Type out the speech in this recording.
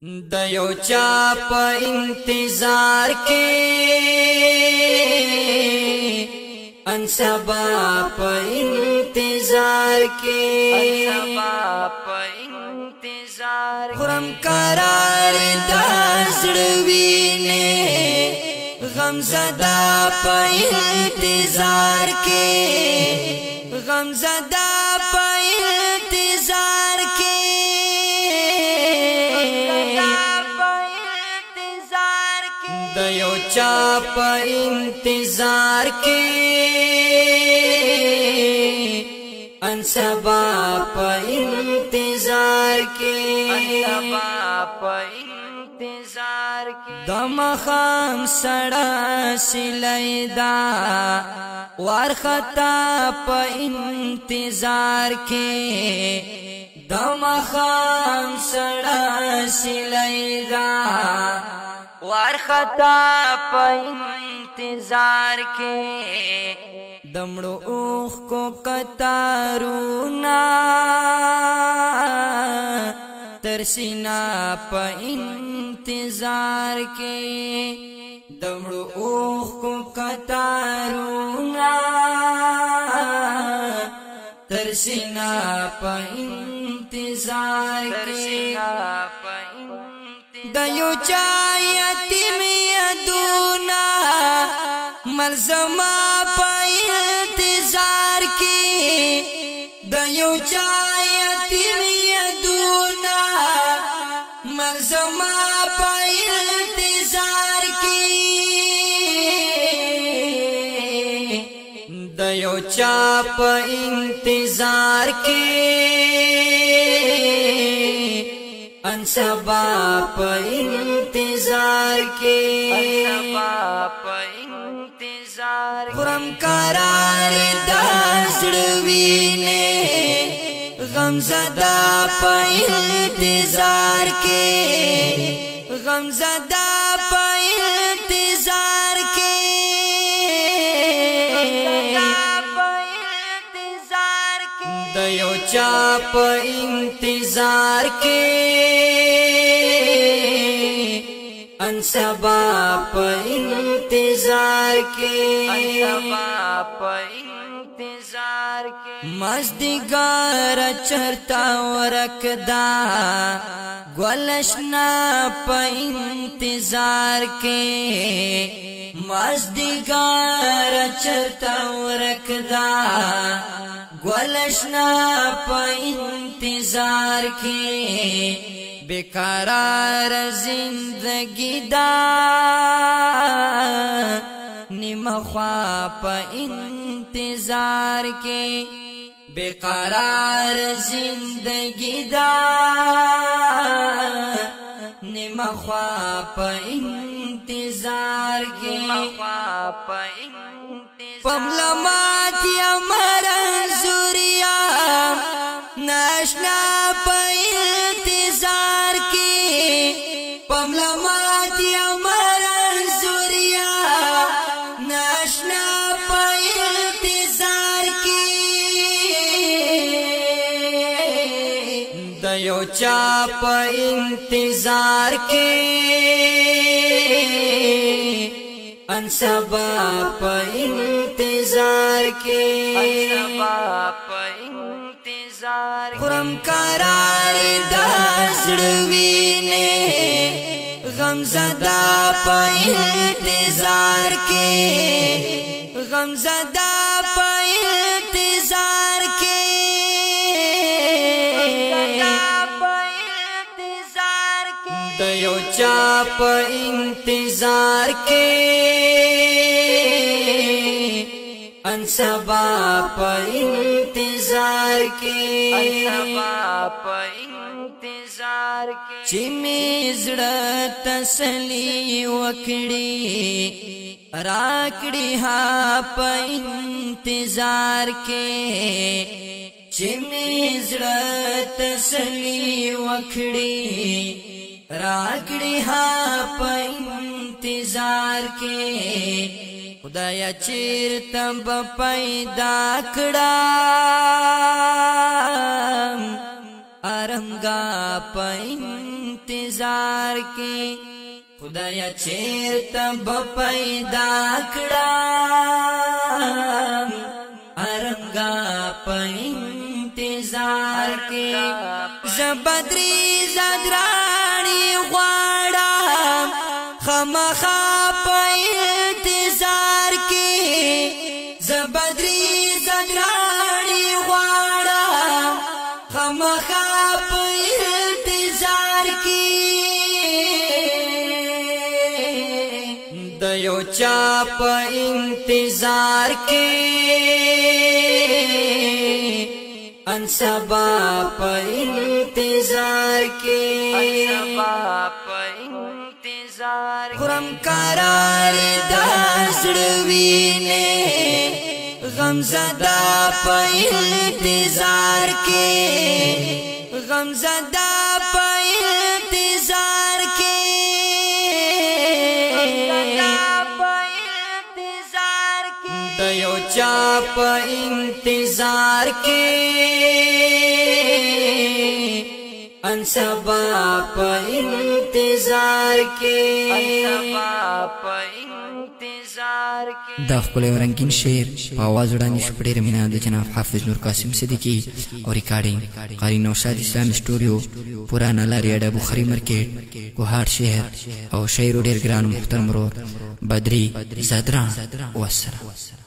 د یو چا په انتظار کې ان سبا په انتظار کې خرم قرار د زړوینه غم زدا په انتظار کې غم زدا په انتظار کې د یو چا په انتظار کې ان سبا په انتظار کې د مخام سړه سلیدا ورختا په انتظار کې د مخام سړه سلیدا ورختا په انتظار کې دمړو اوخ کو قطارونا ترسینا په انتظار کې دمړو اوخ کو قطارونا ترسینا په انتظار کې د یو چا یتیم یدونا ملزما په انتظار کې د یو چا یتیم یدونا ملزما په انتظار کې د یو چا په انتظار کې ان سبا په انتظار کې خرم قرار د زړوینه غم زدا په انتظار کې غم زدا په انتظار کې د یو چا په انتظار کې ان سبا په انتظار کې مزدګار چرتا ورکدا گلشنا په انتظار کې مزدګار چرتا ورکدا گلشنا په انتظار کې بیقرار زندگی دا نیمه خوا په انتظار کې بیقرار زندگی دا نیمه خوا په انتظار کې پملمات یا مرنزوریا ناشنا په انتظار کې پملمات یا مرنزوریا ناشنا په انتظار کې د یو چا په انتظار کې ان سبا په انتظار کې خرم قرار د زړوینه غم زدا په انتظار کې غم زدا په انتظار کې د یو چا په انتظار کې ان سبا په انتظار کې چې می زړه تسلی وکړي راکړي ها په انتظار کې چې می زړه تسلی وکړي راکړي ها په انتظار کې خدایا چیرته به پیدا کړم ارنګا په انتظار کې خدای چیرته به پیدا کړم ارنګا په انتظار کې زبدري زدرانی غواړم خامخا په انتظار کې زبدري زدرانی غواړم خامخا په انتظار کې د یو چا په انتظار کې ان سبا په انتظار کې خرم قرار د زړوینه غم زدا په انتظار کې غم زدا په انتظار کې د یو چا په انتظار کې ان سبا په انتظار کې دا خپل رنگین شعر په आवाज وړاندې شو په ډېره مینه د جناب حافظ نور قاسم صدیقی او ریکارډینګ قاری نوشاد اسلام سټوډیو پرانا لاریا بخاری مارکیټ کوهاټ شهر او شاعر ډېر ګران محترم ورور بدري زدران والسلام.